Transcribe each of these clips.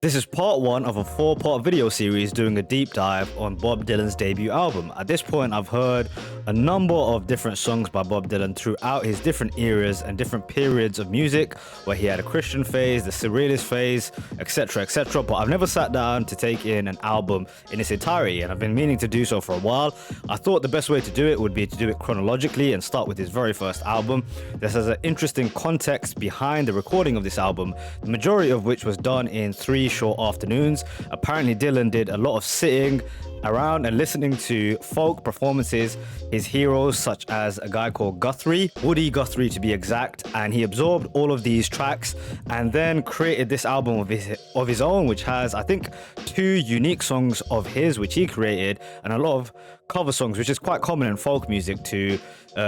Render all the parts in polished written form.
This is part one of a 4-part video series doing a deep dive on Bob Dylan's debut album. At this point, I've heard a number of different songs by Bob Dylan throughout his different eras and different periods of music, where he had a Christian phase, the Surrealist phase, etc, etc. But I've never sat down to take in an album in its entirety, and I've been meaning to do so for a while. I thought the best way to do it would be to do it chronologically and start with his very first album. This has an interesting context behind the recording of this album, the majority of which was done in 3 short afternoons. Apparently Dylan did a lot of sitting around and listening to folk performances, his heroes such as a guy called Guthrie, Woody Guthrie to be exact, and he absorbed all of these tracks and then created this album of his own, which has, I think, 2 unique songs of his which he created and a lot of cover songs, which is quite common in folk music to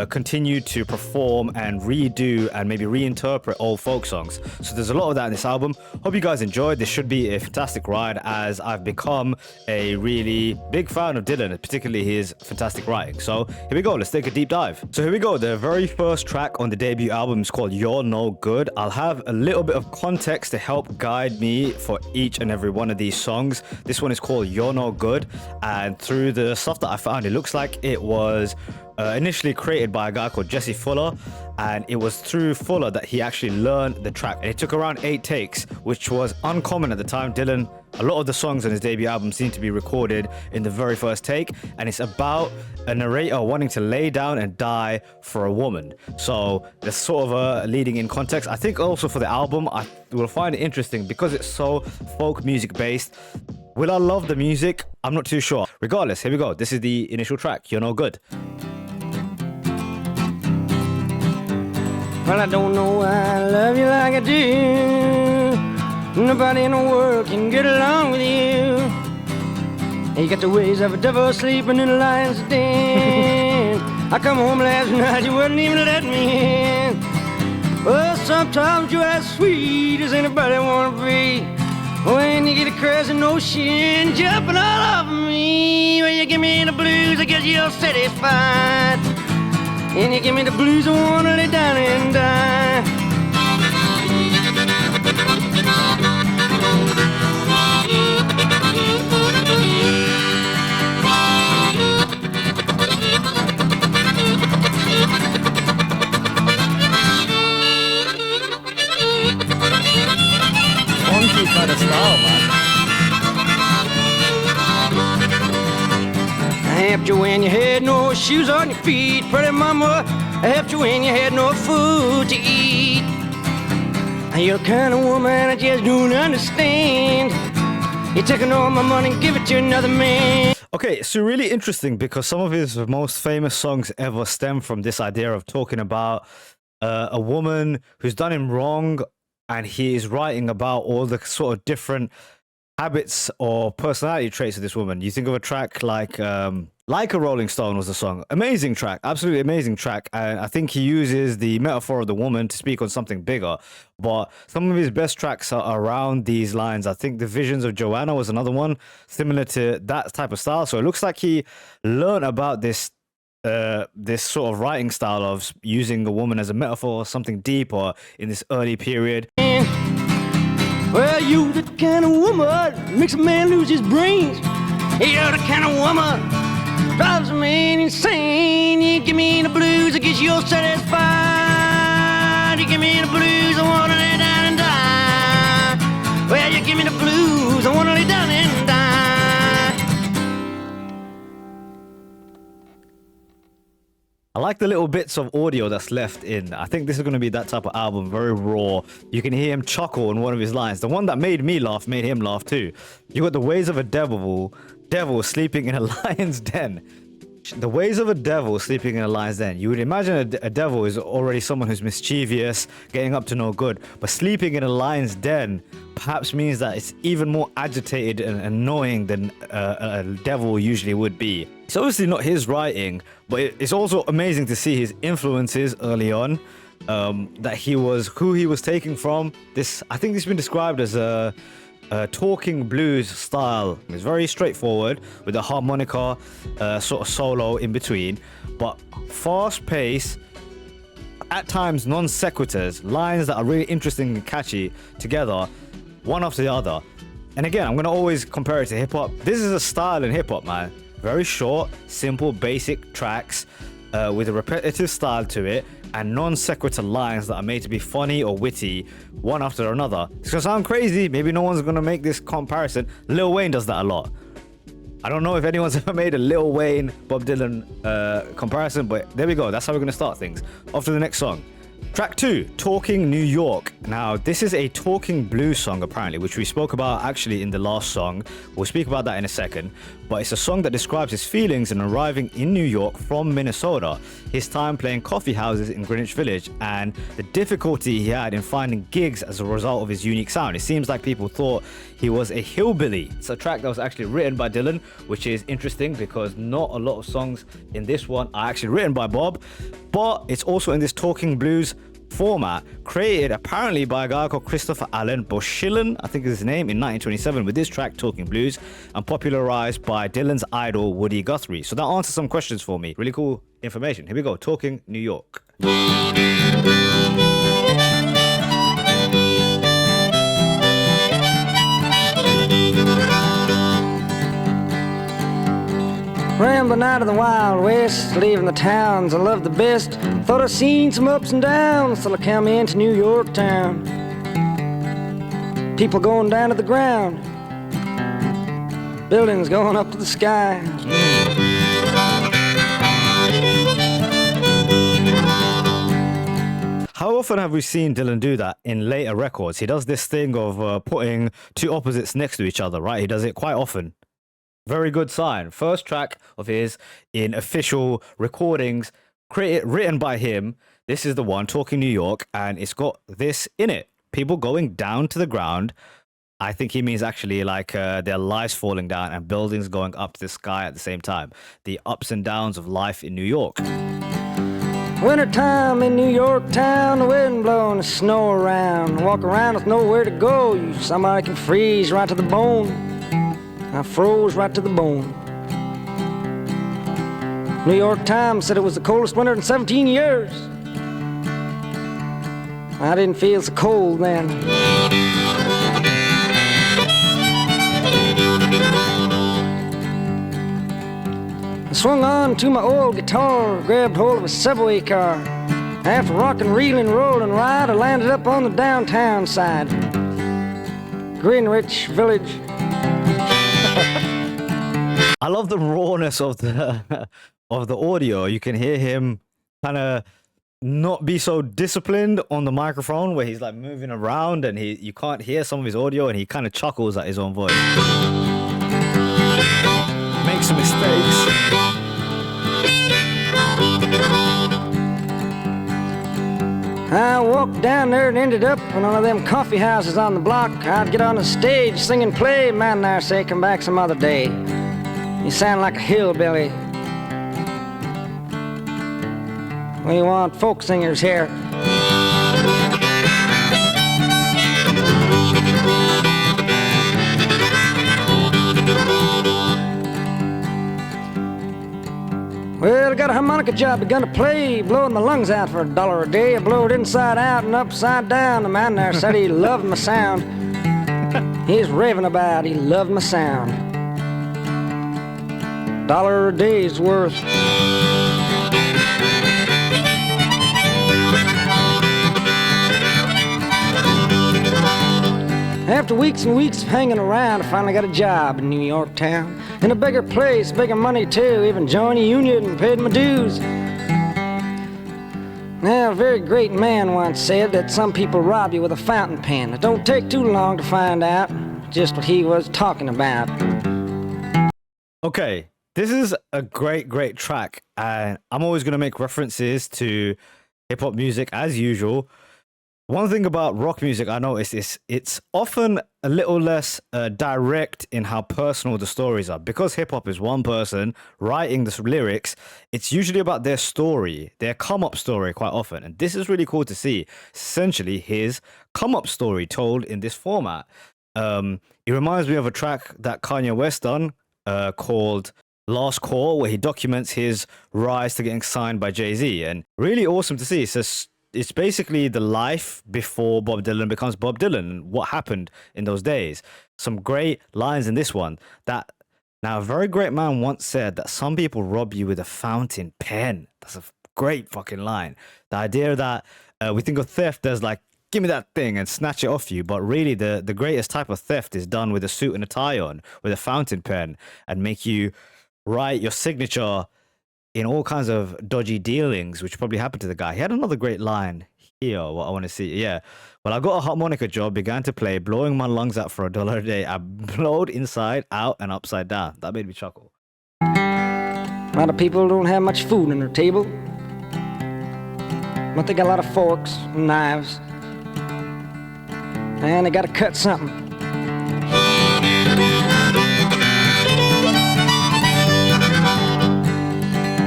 continue to perform and redo and maybe reinterpret old folk songs. So there's a lot of that in this album. Hope you guys enjoyed. This should be a fantastic ride, as I've become a really big fan of Dylan, particularly his fantastic writing. So here we go, let's take a deep dive. So here we go, the very first track on the debut album is called Youre No Good. I'll have a little bit of context to help guide me for each and every one of these songs. This one is called Youre No Good, and through the stuff that I found, it looks like it was initially created by a guy called Jesse Fuller, and it was through Fuller that he actually learned the track, and it took around 8 takes, which was uncommon at the time. Dylan, a lot of the songs on his debut album seem to be recorded in the very first take, and it's about a narrator wanting to lay down and die for a woman. So there's sort of a leading in context. I think also for the album, I will find it interesting because it's so folk music based. Will I love the music? I'm not too sure. Regardless, here we go. This is the initial track, Youre No Good. Well, I don't know why I love you like I do. Nobody in the world can get along with you. You got the ways of a devil sleeping in a lion's den. I come home last night, you wouldn't even let me in. Well, sometimes you're as sweet as anybody wanna be. When you get a crazy notion jumping all over me. When you give me the blues, I guess you're satisfied. And you give me the blues, I wanna lay down and die. Funky kind of style, man. I helped you when you had no shoes on your feet, pretty mama. I helped you when you had no food to eat. You're the kind of woman I just don't understand. You're taking all my money and give it to another man. Okay, so really interesting because some of his most famous songs ever stem from this idea of talking about a woman who's done him wrong, and he is writing about all the sort of different habits or personality traits of this woman. You think of a track like a Rolling Stone was the song. Amazing track, absolutely amazing track. And I think he uses the metaphor of the woman to speak on something bigger. But some of his best tracks are around these lines. I think The Visions of Joanna was another one similar to that type of style. So it looks like he learned about this sort of writing style of using a woman as a metaphor, something deeper in this early period. Well, you the kind of woman makes a man lose his brains. You're the kind of woman drives a man insane. You give me the blues, I guess you're satisfied. You give me the blues, I wanna lay down and die. Well, you give me the blues, I wanna lay down and die. I like the little bits of audio that's left in. I think this is going to be that type of album, very raw. You can hear him chuckle in one of his lines. The one that made me laugh made him laugh too. You got the ways of a devil sleeping in a lion's den. The ways of a devil sleeping in a lion's den. You would imagine a devil is already someone who's mischievous, getting up to no good. But sleeping in a lion's den perhaps means that it's even more agitated and annoying than a devil usually would be. It's obviously not his writing, but it's also amazing to see his influences early on. That he was who he was taking from. This, I think, this has been described as a talking blues style. It's very straightforward with a harmonica sort of solo in between, but fast pace, at times non sequiturs, lines that are really interesting and catchy together, one after the other. And again, I'm gonna always compare it to hip hop. This is a style in hip hop, man. Very short, simple, basic tracks with a repetitive style to it and non sequitur lines that are made to be funny or witty one after another. It's gonna sound crazy. Maybe no one's gonna make this comparison. Lil Wayne does that a lot. I don't know if anyone's ever made a Lil Wayne, Bob Dylan comparison, but there we go. That's how we're gonna start things. Off to the next song. Track 2, Talking New York. Now, this is a talking blues song, apparently, which we spoke about actually in the last song. We'll speak about that in a second. But it's a song that describes his feelings in arriving in New York from Minnesota, his time playing coffee houses in Greenwich Village, and the difficulty he had in finding gigs as a result of his unique sound. It seems like people thought he was a hillbilly. It's a track that was actually written by Dylan, which is interesting because not a lot of songs in this one are actually written by Bob, but it's also in this talking blues format, created apparently by a guy called Christopher Allen Boschillen, I think is his name, in 1927 with this track Talking Blues, and popularized by Dylan's idol Woody Guthrie. So that answers some questions for me. Really cool information. Here we go, Talking New York. Rambling out of the Wild West, leaving the towns I love the best. Thought I'd seen some ups and downs till I come into New York town. People going down to the ground, buildings going up to the sky. How often have we seen Dylan do that in later records? He does this thing of putting two opposites next to each other, right? He does it quite often. Very good sign. First track of his in official recordings, written by him. This is the one, Talking New York, and it's got this in it. People going down to the ground. I think he means actually like their lives falling down and buildings going up to the sky at the same time. The ups and downs of life in New York. Wintertime in New York town, the wind blowing the snow around. Walk around with nowhere to go. Somebody can freeze right to the bone. I froze right to the bone. New York Times said it was the coldest winter in 17 years. I didn't feel so cold then. I swung on to my old guitar, grabbed hold of a subway car. After rocking, reeling, rolling ride, I landed up on the downtown side. Greenwich Village. I love the rawness of the audio. You can hear him kind of not be so disciplined on the microphone, where he's like moving around and you can't hear some of his audio, and he kind of chuckles at his own voice. Makes some mistakes. I walked down there and ended up in one of them coffee houses on the block. I'd get on the stage, sing and play. Man there say, come back some other day. You sound like a hillbilly. We want folk singers here. Well, I got a harmonica job, begun to play, blowing my lungs out for $1 a day. I blow it inside out and upside down. The man there said he loved my sound. He's raving about he loved my sound. $1 a day's worth. After weeks and weeks of hanging around, I finally got a job in New York town. In a bigger place, bigger money too, even joined a union and paid my dues. Now, a very great man once said that some people rob you with a fountain pen. It don't take too long to find out just what he was talking about. Okay, this is a great track, and I'm always going to make references to hip-hop music as usual. One thing about rock music I noticed is it's often a little less direct in how personal the stories are. Because hip-hop is one person writing the lyrics, it's usually about their story, their come-up story quite often. And this is really cool to see. Essentially, his come-up story told in this format. It reminds me of a track that Kanye West done called Last Call, where he documents his rise to getting signed by Jay-Z. And really awesome to see. It's basically the life before Bob Dylan becomes Bob Dylan and what happened in those days. some great lines in this one. That now a very great man once said that some people rob you with a fountain pen. That's a great fucking line. The idea that we think of theft as like, give me that thing and snatch it off you, but really the greatest type of theft is done with a suit and a tie on, with a fountain pen, and make you write your signature in all kinds of dodgy dealings, which probably happened to the guy. He had another great line here. What I want to see, yeah. Well, I got a harmonica job, began to play, blowing my lungs out for $1 a day. I blowed inside, out, and upside down. That made me chuckle. A lot of people don't have much food on their table, but they got a lot of forks and knives, and they got to cut something.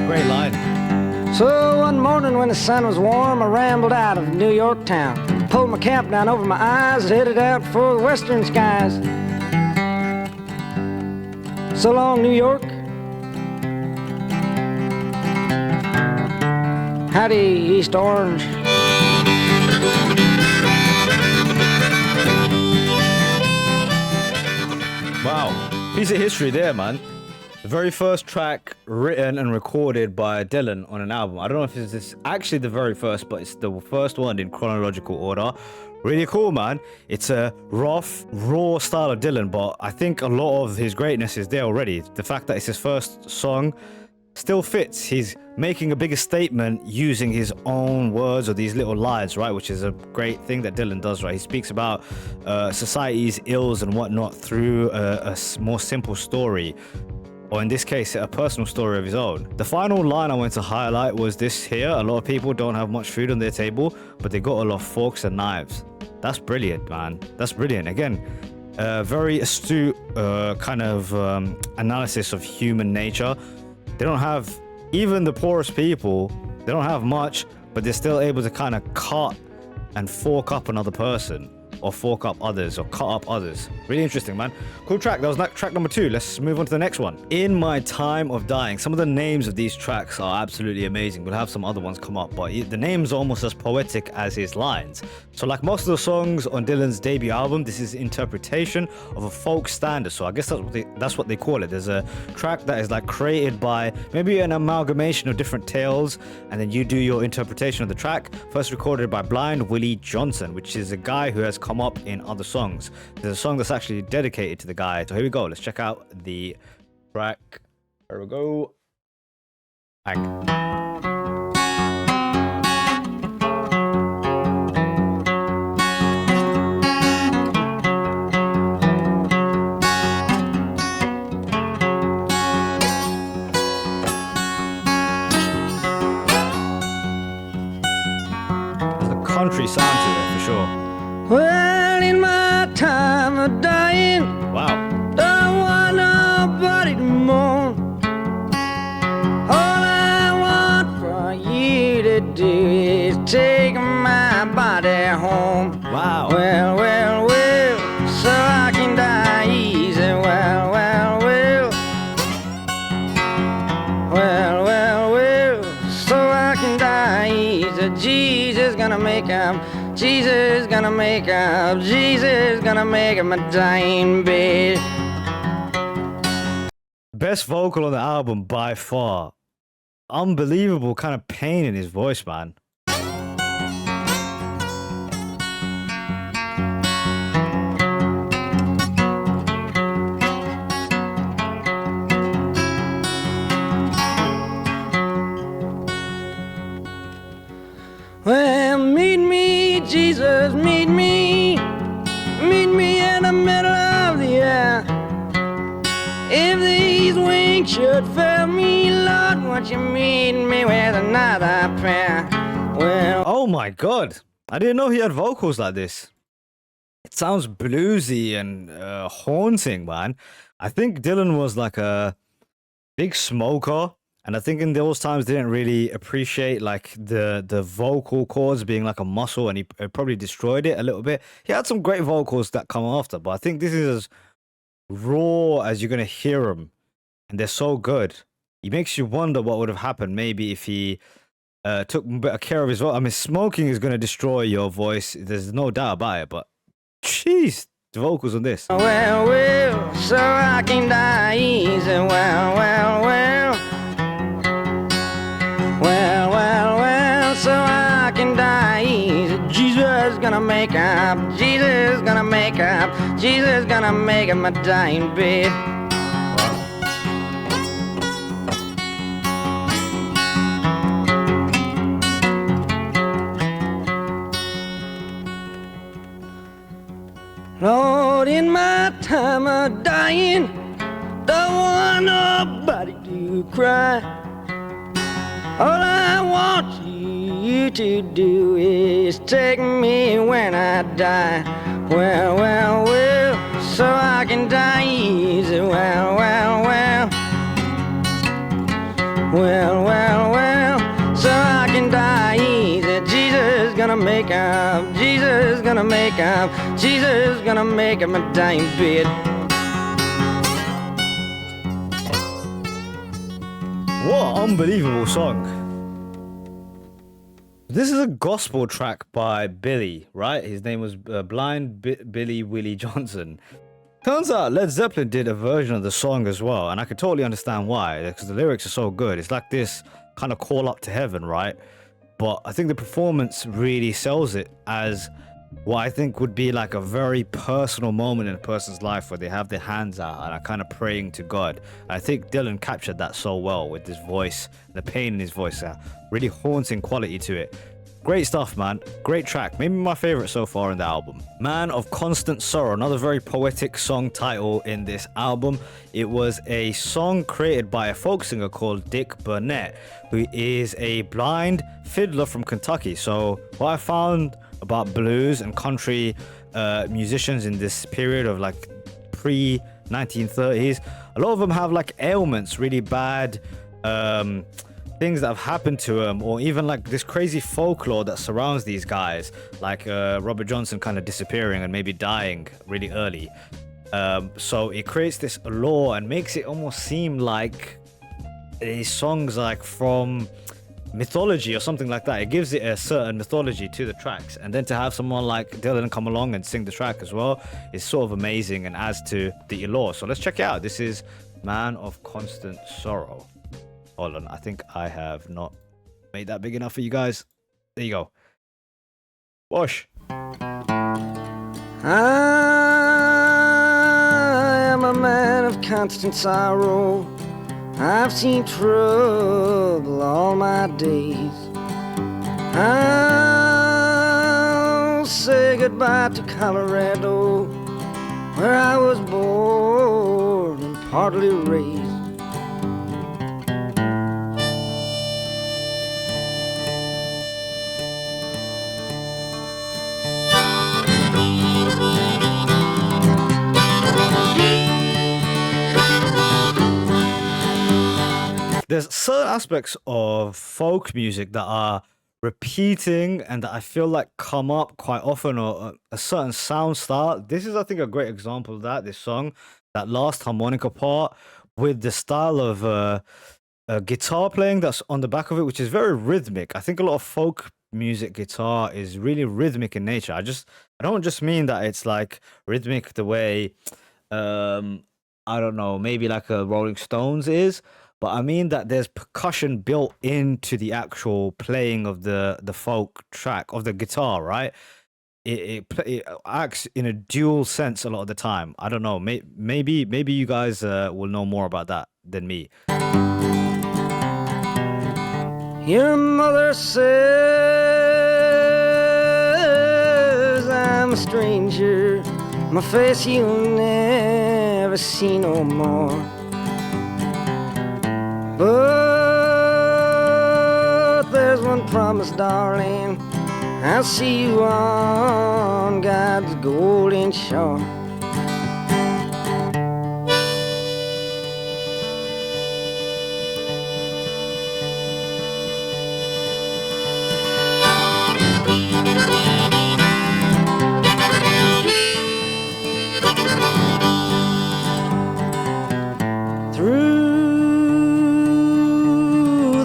Great line. So one morning when the sun was warm, I rambled out of New York town, pulled my cap down over my eyes, headed out for the western skies. So long, New York. Howdy, East Orange. Wow, piece of history there, man. The very first track written and recorded by Dylan on an album. I don't know if it's this actually the very first, but it's the first one in chronological order. Really cool, man. It's a rough, raw style of Dylan, but I think a lot of his greatness is there already. The fact that it's his first song still fits. He's making a bigger statement using his own words or these little lines, right? Which is a great thing that Dylan does, right? He speaks about society's ills and whatnot through a more simple story, or in this case, a personal story of his own. The final line I wanted to highlight was this here. A lot of people don't have much food on their table, but they got a lot of forks and knives. That's brilliant, man. That's brilliant. Again, very astute kind of analysis of human nature. They don't have, even the poorest people, they don't have much, but they're still able to kind of cut and fork up another person, or fork up others, or cut up others. Really interesting, man. Cool track. That was track number 2. Let's move on to the next one. In My Time of Dying. Some of the names of these tracks are absolutely amazing. We'll have some other ones come up, but the names are almost as poetic as his lines. So like most of the songs on Dylan's debut album, this is interpretation of a folk standard. So I guess that's what they call it. There's a track that is like created by maybe an amalgamation of different tales, and then you do your interpretation of the track. First recorded by Blind Willie Johnson, which is a guy who has come up in other songs. There's a song that's actually dedicated to the guy. So here we go. Let's check out the track. There we go. Bang. There's a country sound to it for sure. Well, in my time of dying, Wow. don't want nobody to mourn. All I want for you to do is take my body home. Wow. Well, well, well, so I can die easy. Well, well, well. Well, well, well, so I can die easy. Jesus gonna make him. Jesus gonna make up, Jesus gonna make up my dying bed. Best vocal on the album by far. Unbelievable kind of pain in his voice, man. Well, meet me, Jesus, meet me in the middle of the air. If these wings should fail me, Lord, won't you meet me with another prayer? Well, Oh my god. I didn't know he had vocals like this. It sounds bluesy and haunting, man. I think Dylan was like a big smoker, and I think in those times they didn't really appreciate like the vocal cords being like a muscle, and he probably destroyed it a little bit. He had some great vocals that come after, but I think this is as raw as you're gonna hear them, and they're so good. It makes you wonder what would have happened maybe if he took better care of his voice. I mean, smoking is gonna destroy your voice. There's no doubt about it, but jeez, The vocals on this. Well, well, so I can die easy. Well, well, well. Well, well, well, so I can die easy. Jesus gonna make up. Jesus gonna make up. Jesus gonna make up my dying bed. Lord, in my time of dying, don't want nobody to cry. All I want you to do is take me when I die. Well, well, well, so I can die easy. Well, well, well. Well, well, well, so I can die easy. Jesus gonna make up. Jesus gonna make up. Jesus gonna make up my dying bed. What an unbelievable song. This is a gospel track by Billy, right? His name was Blind Billy Willie Johnson. Turns out Led Zeppelin did a version of the song as well, and I can totally understand why, because the lyrics are so good. It's like this kind of call up to heaven, right? But I think the performance really sells it as what I think would be like a very personal moment in a person's life where they have their hands out and are kind of praying to God. I think Dylan captured that so well with his voice, the pain in his voice, a really haunting quality to it. Great stuff, man. Great track. Maybe my favorite so far in the album. Man of Constant Sorrow, another very poetic song title in this album. It was a song created by a folk singer called Dick Burnett, who is a blind fiddler from Kentucky. So what I found about blues and country musicians in this period of like pre-1930s, a lot of them have like ailments, really bad things that have happened to them, or even like this crazy folklore that surrounds these guys, like Robert Johnson kind of disappearing and maybe dying really early. So it creates this lore and makes it almost seem like these songs like from mythology or something like that. It gives it a certain mythology to the tracks, and then to have someone like Dylan come along and sing the track as well is sort of amazing and adds to the allure. So let's check it out. This is Man of Constant Sorrow. Hold on, I think I have not made that big enough for you guys. There you go. Wash. I am a man of constant sorrow. I've seen trouble all my days. I'll say goodbye to Colorado, where I was born and partly raised. There's certain aspects of folk music that are repeating and that I feel like come up quite often, or a certain sound style. This is, I think, a great example of that. This song, that last harmonica part with the style of guitar playing that's on the back of it, which is very rhythmic. I think a lot of folk music guitar is really rhythmic in nature. I don't just mean that it's like rhythmic the way I don't know, maybe like a Rolling Stones is, but I mean that there's percussion built into the actual playing of the folk track of the guitar, right? It acts in a dual sense a lot of the time. I don't know. Maybe you guys will know more about that than me. Your mother says I'm a stranger. My face you'll never see no more. But there's one promise, darling. I'll see you on God's golden shore. Through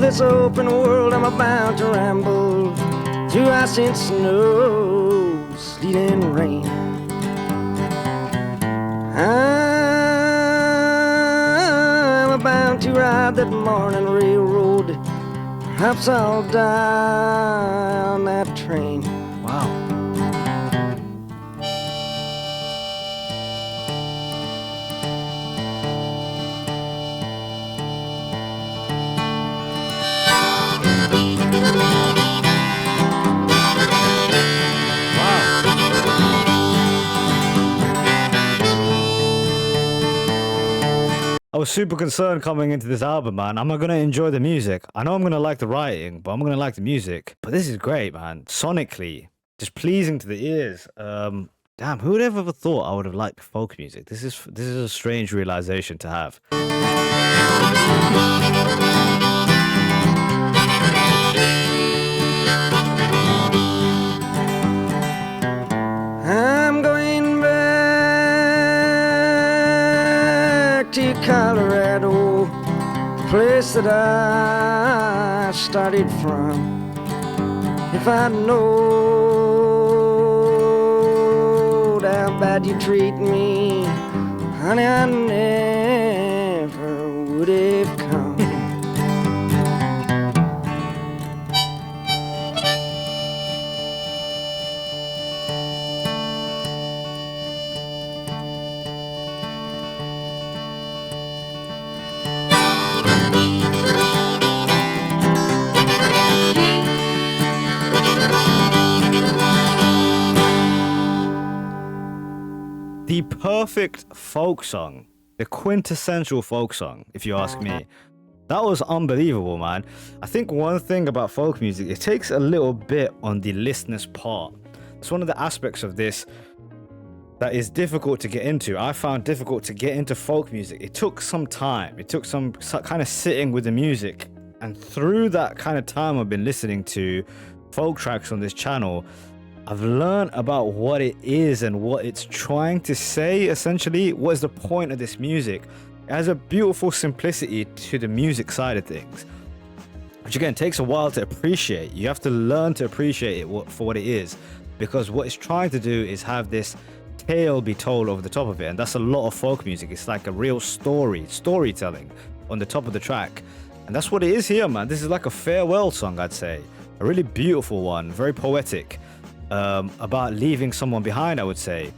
this open world I'm about to ramble, through ice and snow, sleet and rain. I'm about to ride that morning railroad. Perhaps I'll die on that train. Wow. I was super concerned coming into this album, man. Am I gonna enjoy the music? I know I'm gonna like the writing, but I'm gonna like the music. But this is great, man. Sonically, just pleasing to the ears. Damn, who would have ever thought I would have liked folk music? This is a strange realization to have. I'm going back to Colorado, the place that I started from. If I'd known how bad you treat me, honey, I never would have come. The perfect folk song, the quintessential folk song, if you ask me. That was unbelievable, man. I think one thing about folk music, it takes a little bit on the listener's part. It's one of the aspects of this that is difficult to get into. I found difficult to get into folk music. It took some time. It took some kind of sitting with the music. And through that kind of time I've been listening to folk tracks on this channel, I've learned about what it is and what it's trying to say, essentially. What is the point of this music? It has a beautiful simplicity to the music side of things, which again takes a while to appreciate. You have to learn to appreciate it for what it is, because what it's trying to do is have this tale be told over the top of it, and that's a lot of folk music. It's like a real storytelling on the top of the track, and that's what it is here, man. This is like a farewell song, I'd say. A really beautiful one, very poetic. About leaving someone behind, I would say.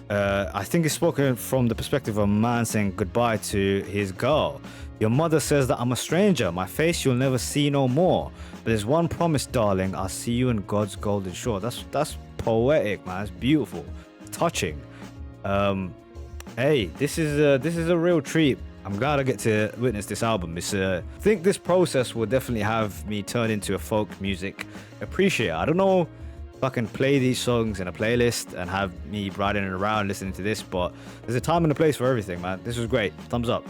I think it's spoken from the perspective of a man saying goodbye to his girl. Your mother says that I'm a stranger, my face you'll never see no more. But there's one promise, darling, I'll see you in God's golden shore. That's poetic, man. It's beautiful, touching. Hey, this is a real treat. I'm glad I get to witness this album. I think this process will definitely have me turn into a folk music appreciator. I don't know if I can play these songs in a playlist and have me riding around listening to this, but there's a time and a place for everything, man. This was great. Thumbs up.